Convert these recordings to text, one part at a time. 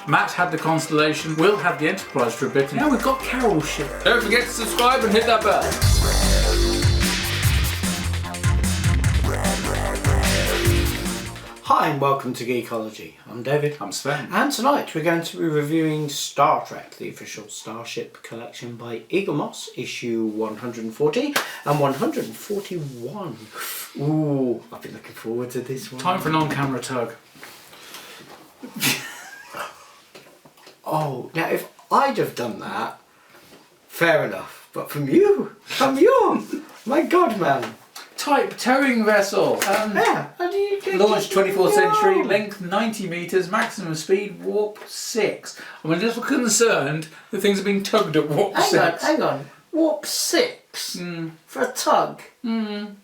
Matt had the Constellation, Will had the Enterprise for a bit, and now we've got Carol's ship. Don't forget to subscribe and hit that bell. Hi and welcome to Geekology. I'm David. I'm Sven. And tonight we're going to be reviewing Star Trek, the official Starship Collection by Eaglemoss, issue 140 and 141. Ooh, I've been looking forward to this one. Time for an on-camera tug. Oh, now if I'd have done that, fair enough. But from you, my God, man. Type towing vessel. Yeah, how do you do Launched 24th Yeah. century, length 90 metres, maximum speed warp 6. I'm a little concerned that things are being tugged at warp 6. Hang on. Warp 6 for a tug. I'm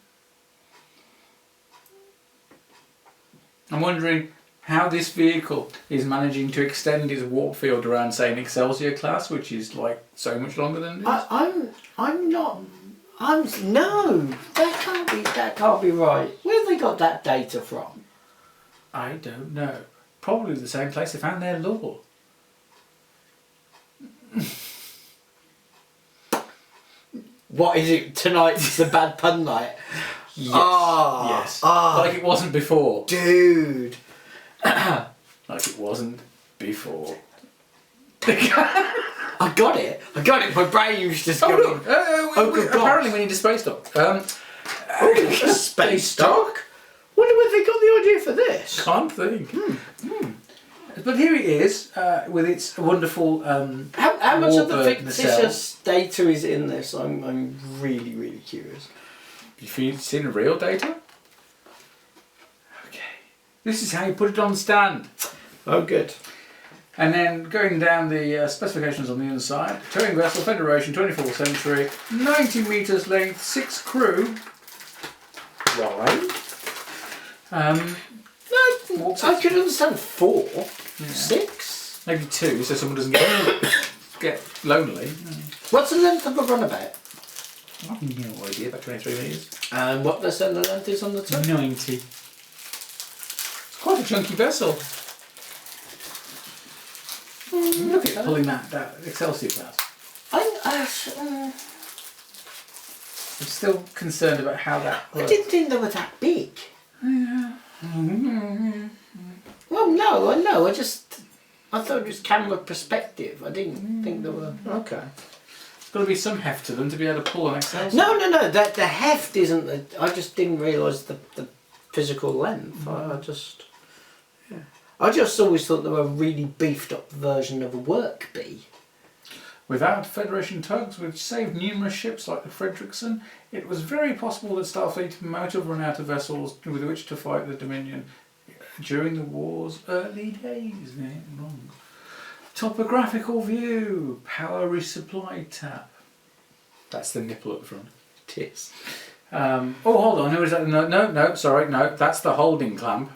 wondering how this vehicle is managing to extend its warp field around, say, an Excelsior class, which is like so much longer than this. No, that can't be right. Where have they got that data from? I don't know. Probably the same place they found their lore. What is it? Tonight's the bad pun night. Yes. Ah, yes. ah. Like it wasn't before. Dude. Like it wasn't before. I got it. My brain was just Oh going. look! good Apparently gosh. we need a space dock. A space dock? Wonder where they got the idea for this. Can't think. But here it is, with its wonderful. How much of the Warbird fictitious data is in this? I'm really, really curious. Have you seen the real data? Okay. This is how you put it on the stand. Oh, good. And then going down the specifications on the inside, towing vessel, Federation, 24th century, 90 metres length, 6 crew. Right. Warp I 6. could understand 4, 6. Maybe 2, so someone doesn't get lonely. What's the length of a runabout? I've no idea, about 23 metres. And what they said the length is on the top? 90. It's quite a chunky vessel. Look at pulling that Excelsior class. I'm still concerned about how that I works. didn't think they were that big. Yeah. Well, no, I thought it was camera perspective. I didn't think they were. Okay. There's got to be some heft to them to be able to pull an Excelsior. No. The heft isn't. I just didn't realise the physical length. I just always thought they were a really beefed up version of a work bee. Without Federation tugs, which saved numerous ships like the Fredrickson, it was very possible that Starfleet might have run out of vessels with which to fight the Dominion during the war's early days. No, wrong. Topographical view, power resupply tap. That's the nipple at the front. It is. Oh, hold on. Who is that? No. Sorry, no. That's the holding clamp.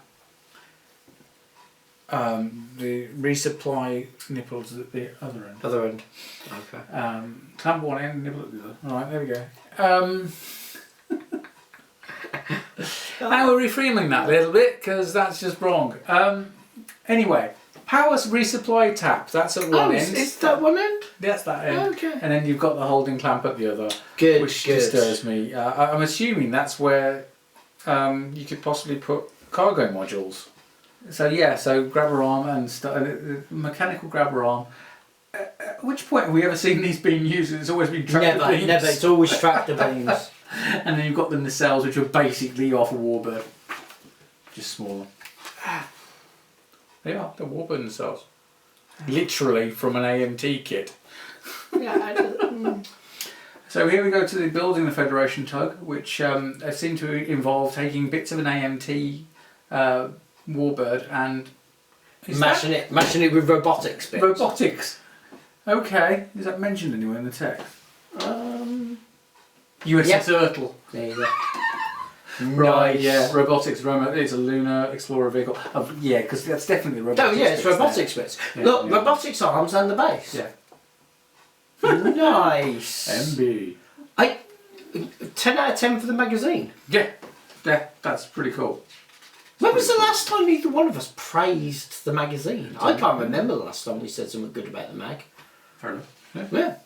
The resupply nipples at the other end. Other end. Okay. Clamp one end, nipple at the other. Alright, there we go. Now we're reframing that a little bit because that's just wrong. Anyway, power resupply tap. That's at one end. Is that one end? That's that end. Okay. And then you've got the holding clamp at the other. Good. Which disturbs me. I'm assuming that's where you could possibly put cargo modules. So yeah, so grabber arm and mechanical grabber arm. At which point have we ever seen these being used? It's always been tractor beams. Never. It's always tractor beams. And then you've got the nacelles, which are basically off a warbird, just smaller. They are, they're warbird nacelles. Literally from an AMT kit. So here we go to the building the Federation tug, which seemed to involve taking bits of an AMT warbird and mashing it with robotics bits. Robotics. Okay. Is that mentioned anywhere in the text? USS Turtle. There you go. Right. Nice. Yeah. Robotics. It's a lunar explorer vehicle. Yeah, because that's definitely robotics. Oh yeah, it's bits robotics there. bits. Yeah, Look, yeah. robotics arms and the base. Yeah. Nice. MB. 10 out of 10 for the magazine. Yeah. Yeah. That's pretty cool. When was the last time either one of us praised the magazine? I can't remember the last time we said something good about the mag. Fair enough. Yeah.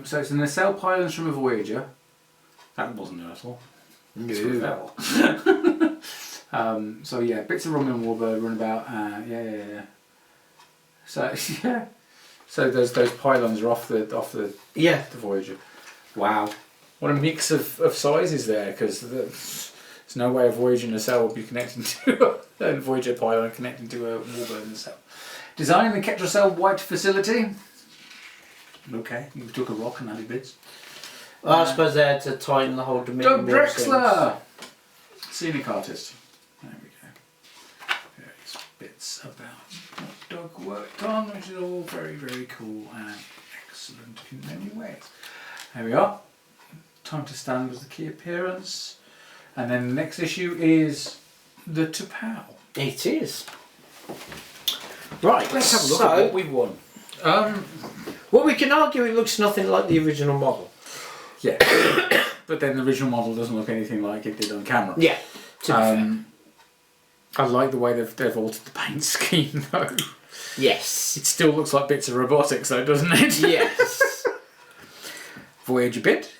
So it's an nacelle pylons from a Voyager. That wasn't there at all. No. So yeah, bits of Romulan Warbird run about. So yeah. So those pylons are off the Voyager. Wow, what a mix of sizes there, because there's no way a Voyager nacelle would be connecting to a Voyager pylon connecting to a Warbird nacelle. Design the Ketracel White facility. Okay, you took a rock and added bits. Well, I suppose they had to tighten the whole Dominion. Doug Drexler, scenic artist. There we go. Various bits about what Doug worked on, which is all very, very cool and excellent in many ways. There we are. Time to Stand was the key appearance. And then the next issue is the T'Pau. It is. Right, Let's have a look at what we've won. Well, we can argue it looks nothing like the original model. Yeah. But then the original model doesn't look anything like it did on camera. Yeah. I like the way they've altered the paint scheme though. Yes. It still looks like bits of robotics though, doesn't it? Yes. Voyager bit.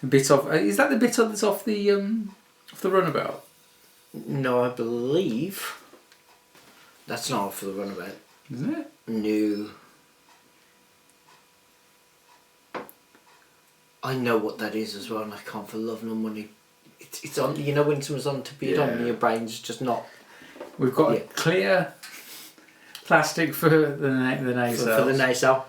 A bit of is that the bit that's off the runabout? No, I believe that's not for the runabout. Isn't it? No. I know what that is as well, and I can't for love nor money. It's on. You know when someone's on to be on, your brain's just not. We've got a clear plastic for the nacelle. For the nacelle.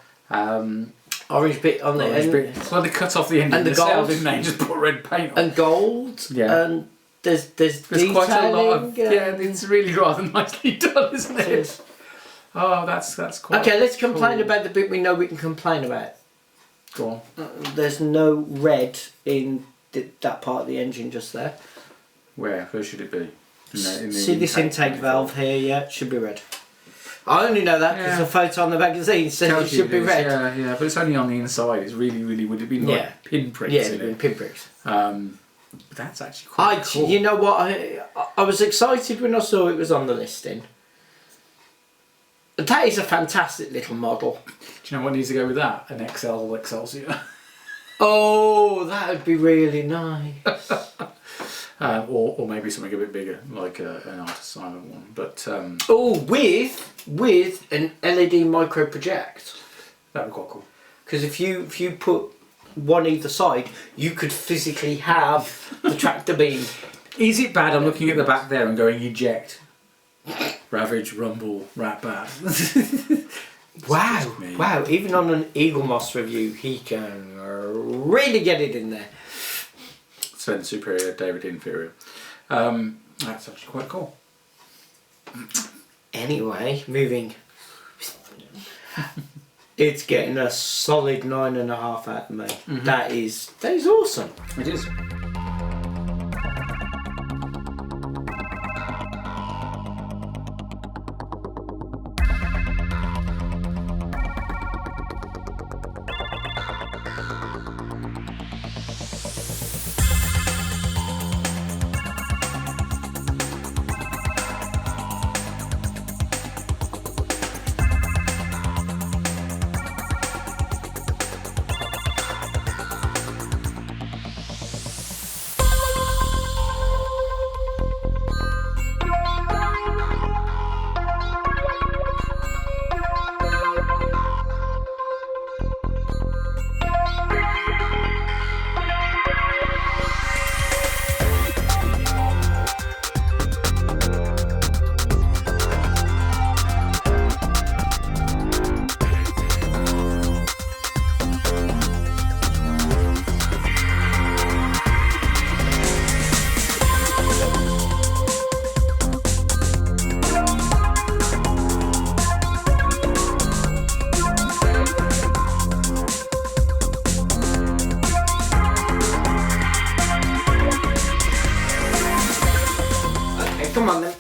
Orange bit on the end. Well, they cut off the end and of the gold, cell, didn't they? Just put red paint on. And gold. Yeah. And there's quite a lot of. detailing, Yeah, it's really rather nicely done, isn't it? Oh, that's quite. Okay, let's complain cool. about the bit we know we can complain about. Go on. There's no red in that part of the engine just there. Where should it be? See this intake valve here? Yeah, it should be red. I only know that because the photo on the magazine says it should be red. Yeah, but it's only on the inside. It's really would have been like pinpricks. Yeah, it'd been pinpricks. But that's actually quite cool. You know what? I was excited when I saw it was on the listing. That is a fantastic little model. Do you know what needs to go with that? An XL Excelsior. Oh, that would be really nice. Or maybe something a bit bigger, like an Artist Island one. But with an LED micro project. That'd be quite cool. Because if you put one either side, you could physically have the tractor beam. Is it bad? I'm looking at the back there and going eject. Ravage, rumble, rat bat. Wow! Even on an Eaglemoss review, he can really get it in there. Sven superior, David inferior. That's actually quite cool. Anyway, moving. It's getting a solid 9.5 out of me. Mm-hmm. That is awesome. It is. Come on then.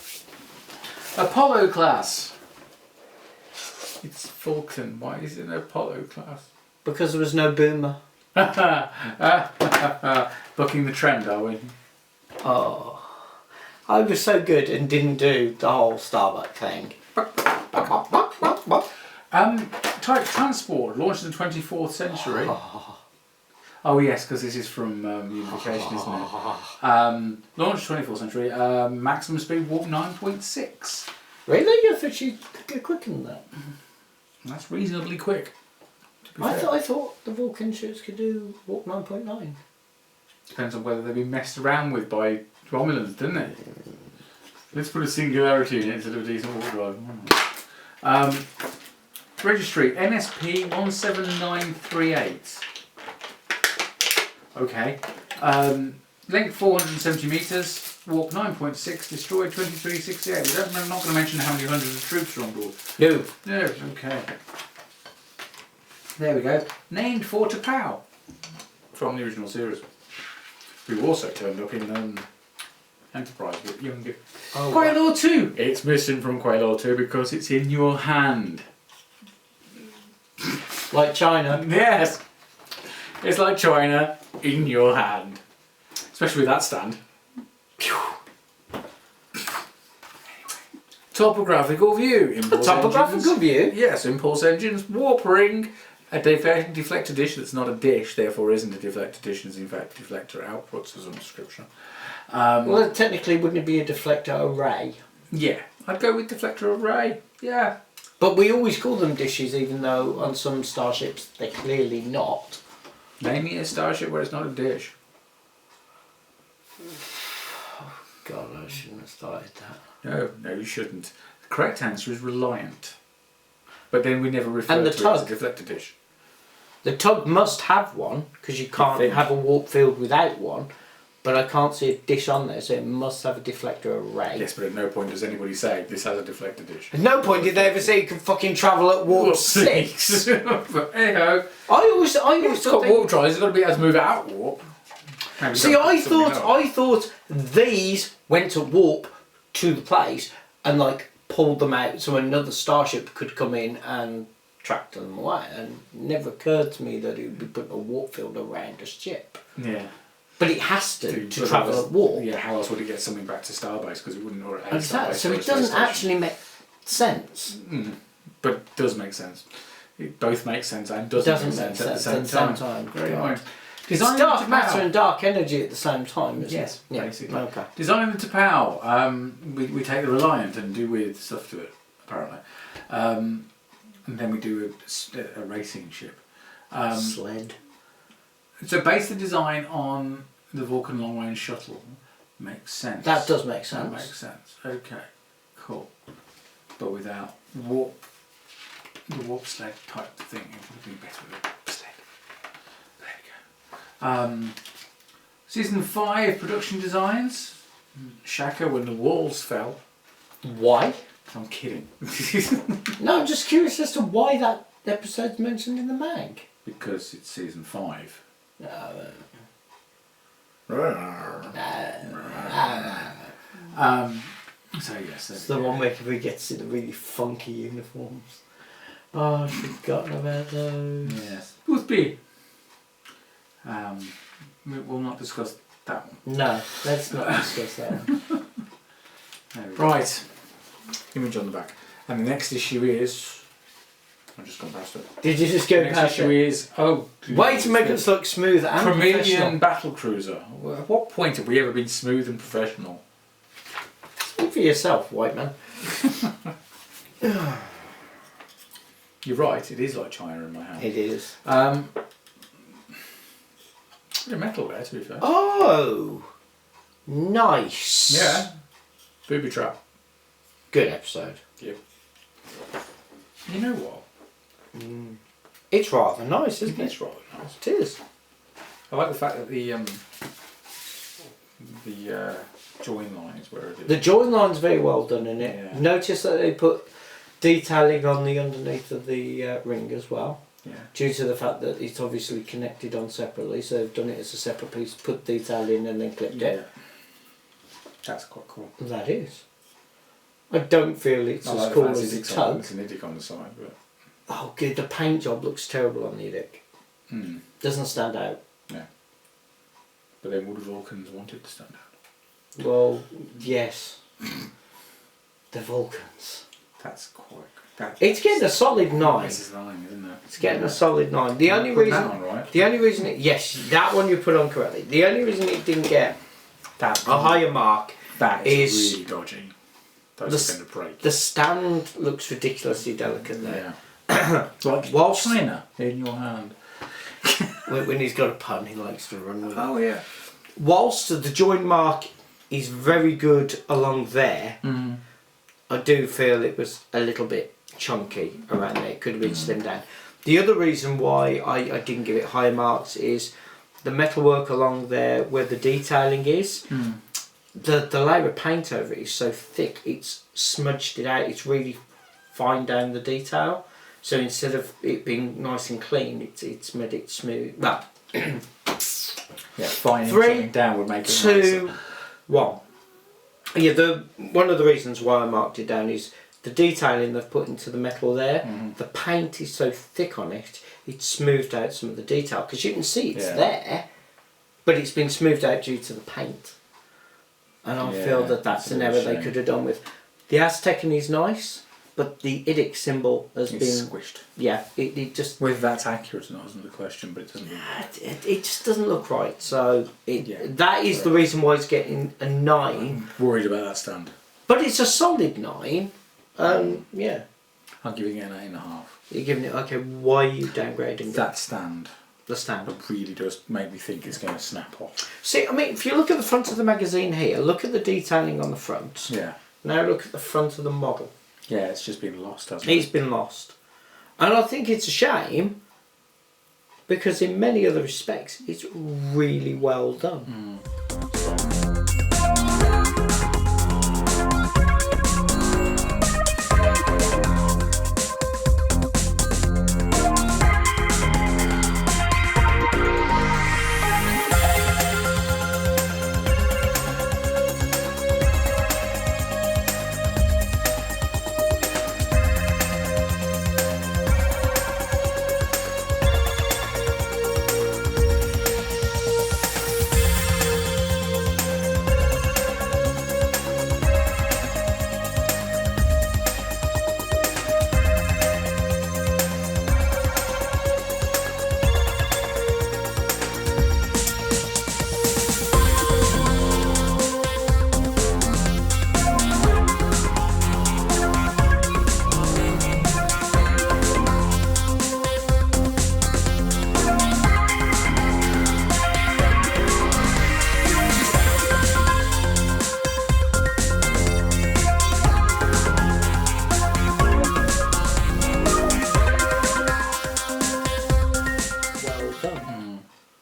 Apollo class. It's Vulcan. Why is it an Apollo class? Because there was no boomer. Bucking the trend, are we? Oh. I was so good and didn't do the whole Starbuck thing. Type transport launched in the 24th century. Oh yes, because this is from Unification, isn't it? Launched 24th century. Maximum speed warp 9.6. Really? I thought you'd go quicker than that. That's reasonably quick. I thought the Vulcan ships could do warp 9.9. Depends on whether they've been messed around with by Romulans, didn't it? Let's put a singularity in it instead of a decent warp drive. Registry NSP 17938. Okay. Length 470 metres, warp 9.6, destroyed 2368. I'm not going to mention how many hundreds of troops are on board. No. No, okay. There we go. Named for T'Pau from the original series. Who also turned up in Enterprise with younger. Oh, Quailor 2! It's missing from Quailor 2 because it's in your hand. Like China. Yes! It's like China in your hand. Especially with that stand. Topographical view. Topographical view? Yes, impulse engines, warp ring, a deflector dish that's not a dish, therefore isn't a deflector dish, is in fact deflector outputs as a description. Well, technically, wouldn't it be a deflector array? Yeah, I'd go with deflector array. Yeah. But we always call them dishes, even though on some starships they're clearly not. Name me a starship where it's not a dish. God, I shouldn't have started that. No, you shouldn't. The correct answer is reliant. But then we never refer And the to it tug. as a deflector dish. The tug must have one, because you can't have a warp field without one. But I can't see a dish on there, so it must have a deflector array. Yes, but at no point does anybody say this has a deflector dish. At no point did they ever say you can fucking travel at warp 6. But anyhow, I always it's thought got warp drives, it's got to be able to move out warp. Maybe See, don't I put something thought these went to warp to the place and like pulled them out so another starship could come in and track them away. And it never occurred to me that it would be putting a warp field around a ship. Yeah. But it has to travel at warp. Yeah, how else would it get something back to Starbase? Because it wouldn't or Exactly. So it doesn't actually make sense. But it does make sense. It both makes sense and doesn't make sense at the same time. Very God. nice. It's dark matter and dark energy at the same time, isn't Yes, it? basically. Okay. Design the T'Pau. We take the Reliant and do weird stuff to it, apparently. And then we do a racing ship. Sled. So base the design on the Vulcan Long Range Shuttle. Makes sense. That does make sense. That makes sense. Okay, cool. But without the warp sled type thing, it would be better with a sled. There you go. Season 5 production designs. Shaka when the walls fell. Why? I'm kidding. No, I'm just curious as to why that episode's mentioned in the mag. Because it's season 5. So yes, It's the one where we get to see the really funky uniforms. Oh, I've forgotten about those. Yes. Booth B. We'll not discuss that one. No, let's not discuss that one. Right. Image on the back. And the next issue is... I've just gone past it. Did you just go The next past issue it? is... Oh. Way to make us look smooth and Chameleon professional. Battle Cruiser. Well, at what point have we ever been smooth and professional? Speak for yourself, white man. You're right, it is like China in my hand. It is. Bit of metal there, to be fair. Oh! Nice. Yeah. Booby trap. Good episode. Yep. You know what? It's rather nice, isn't it? It's rather nice. It is. I like the fact that the join line is where it is. The join line's very well done in it. Yeah. Notice that they put detailing on the underneath of the ring as well. Yeah. Due to the fact that it's obviously connected on separately, so they've done it as a separate piece, put detail in and then clipped it. That's quite cool. That is. I don't feel it's as cool as the tug. It's an idic on the side, but... Oh good, the paint job looks terrible on the idic. Doesn't stand out. Yeah. But then would Vulcans wanted to stand out? Well, yes. The Vulcans. That's quite. It's getting a solid 9. This is 9, isn't it? It's getting a solid 9. The only Put reason, that on, right? the only reason, yes, that one you put on correctly. The only reason it didn't get That a higher mark that is really dodgy. Those are going to break. the stand looks ridiculously delicate there. Yeah. It's like Whilst- China in your hand. When he's got a pun, he likes to run with it. Oh yeah. Whilst the joint mark is very good along there, I do feel it was a little bit chunky around there. It could have been slimmed down. The other reason why I didn't give it higher marks is the metalwork along there where the detailing is. The layer of paint over it is so thick, it's smudged it out. It's really fine down the detail. So instead of it being nice and clean, it's made it smooth. Well, Yeah, fining 3, something down would make it 2, nicer. 1. Yeah, one of the reasons why I marked it down is the detailing they've put into the metal there. The paint is so thick on it, it's smoothed out some of the detail because you can see it's there, but it's been smoothed out due to the paint. And I feel that that's an error they could have done with. The Aztecan is nice, but the IDIC symbol has been squished. Yeah, it just Whether that's accurate or not isn't the question, but it doesn't. it just doesn't look right. So that is the reason why it's getting a 9. I'm worried about that stand. But it's a solid 9. Yeah. I'm giving it an 8.5. You're giving it, okay, why are you downgrading That stand the stand? really does make me think it's going to snap off. See, I mean, if you look at the front of the magazine here, look at the detailing on the front. Yeah. Now look at the front of the model. Yeah, it's just been lost, hasn't it? It's been lost. And I think it's a shame because in many other respects, it's really well done.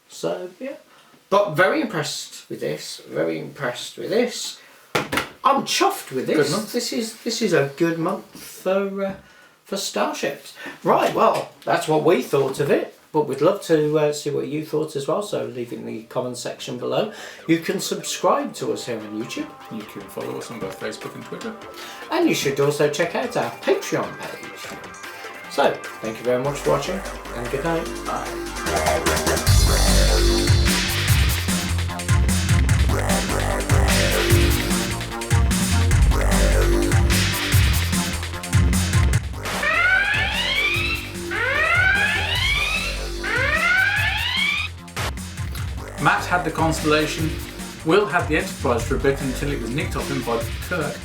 So yeah, but very impressed with this. Very impressed with this. I'm chuffed with this. Good month. This is a good month for Starships. Right. Well, that's what we thought of it. But we'd love to see what you thought as well. So leave it in the comment section below. You can subscribe to us here on YouTube. You can follow us on both Facebook and Twitter. And you should also check out our Patreon page. So, thank you very much for watching, and good night. Bye. Matt had the Constellation, Will had the Enterprise for a bit until it was nicked off him by Kirk.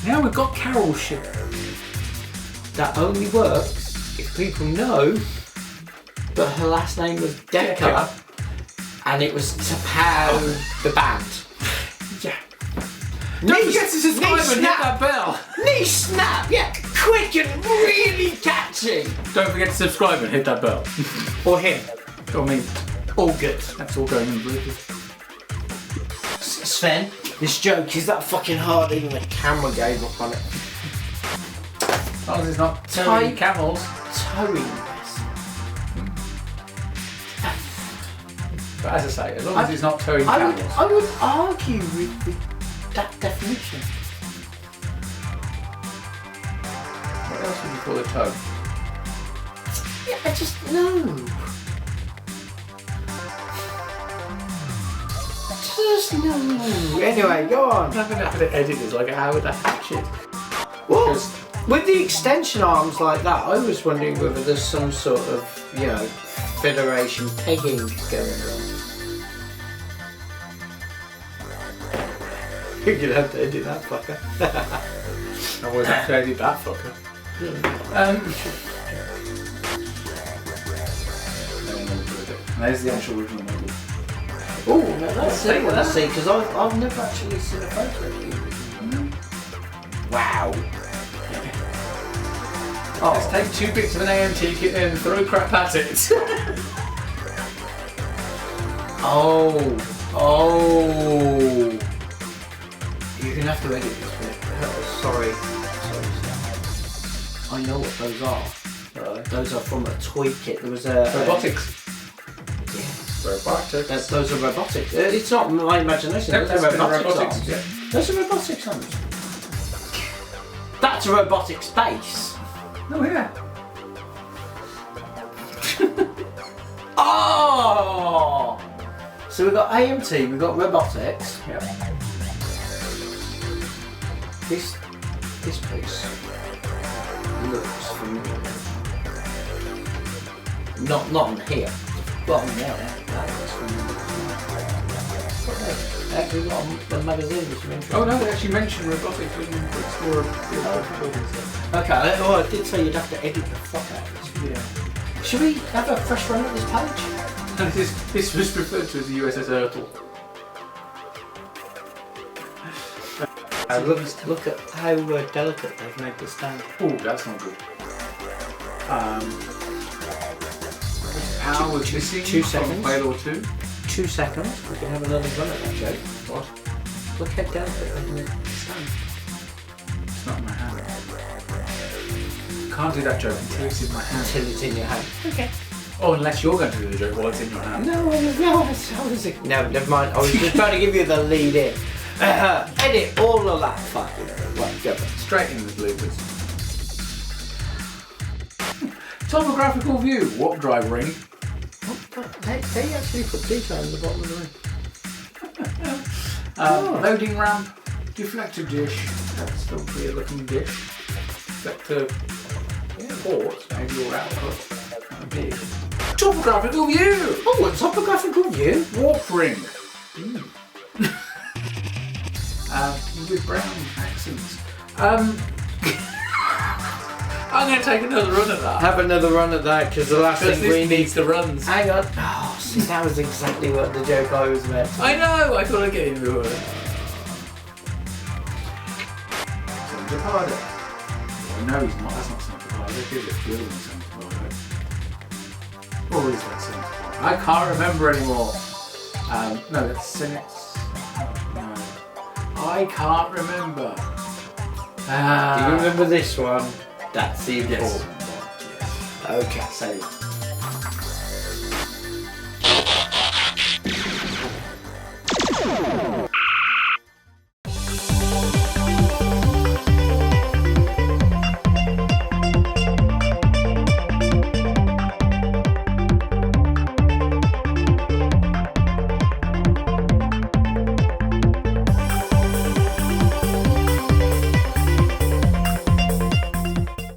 Now we've got Carol's ship. That only works if people know that her last name was Decker, and it was to pound the band. Yeah. Don't forget to subscribe and hit that bell. Knee snap, yeah, quick and really catchy. Don't forget to subscribe and hit that bell. Or him. Or me. All good. That's all going in Bluetooth. Sven, this joke is that fucking hard even the camera gave up on it. As long as it's not towing camels. Towing this. But as I say, as long as it's not towing camels. I would argue with that definition. What else would you call a tow? Yeah, I just know. No. Anyway, go on. I'm going to have to edit this, like how would I hatch it? Well, Because with the extension arms like that, I was wondering whether there's some sort of, Federation pegging going on. You're going to have to edit that fucker. I always have to edit that fucker. There's the actual original model. Oh, no, that's it. Let's see, because I've never actually seen a photo of you. Wow. Let's take 2 bits of an AMT kit and throw crap at it. Oh. You're going to have to edit this bit. Sorry. I know what those are. Right. Those are from a toy kit. There was a... Robotics. Robotics. Those are robotics. It's not my imagination. Nope, Those are robotics. robotics. Yeah. Those are robotics arms. That's a robotic space. Oh yeah. Oh! So we've got AMT, we've got robotics. Yep. This piece looks familiar. Not on here. But on there. That looks familiar. Actually got the magazine which you mentioned. Oh no, they actually mentioned robotics in Explorer. Okay, I did say you'd have to edit the fuck out of this. Yeah. Should we have a fresh run at this page? And this was referred to as the USS Ertl. Look at how delicate they've made this stand. Oh, that's not good. Power was missing. 2 seconds. Payload 2. 2 seconds. We can have another run at that joke. What? Look how delicate they've made the stand. It's not in my hand. Can't do that joke until it's in my hand. Until it's in your hand. Okay. Oh, unless you're going to do the joke while it's in your hand. No, never mind. I was just trying to give you the lead in. Edit all of that fucking. Right, go for it. Straight in the bloopers. Topographical view. Warp drive ring. They actually put detail in the bottom of the ring. Loading ramp. Deflector dish. That's still a weird looking dish. Deflector port. Maybe your output. Kind of big. Topographical view. Oh, a topographical view? Warp ring. With brown accents. I'm going to take another run at that. Have another run at that because the last thing we need. Needs the runs. Hang on. Oh, see, that was exactly what the joke I was meant. I know. I thought I'd get into it. Santa Pardo. No, he's not. That's not Santa Pardo. It is the other one, Santa Pardo. Or is that Santa Pardo? I can't remember anymore. No, that's Senate. No. I can't remember. Do you remember this one? That's the important one. Yes. Okay, so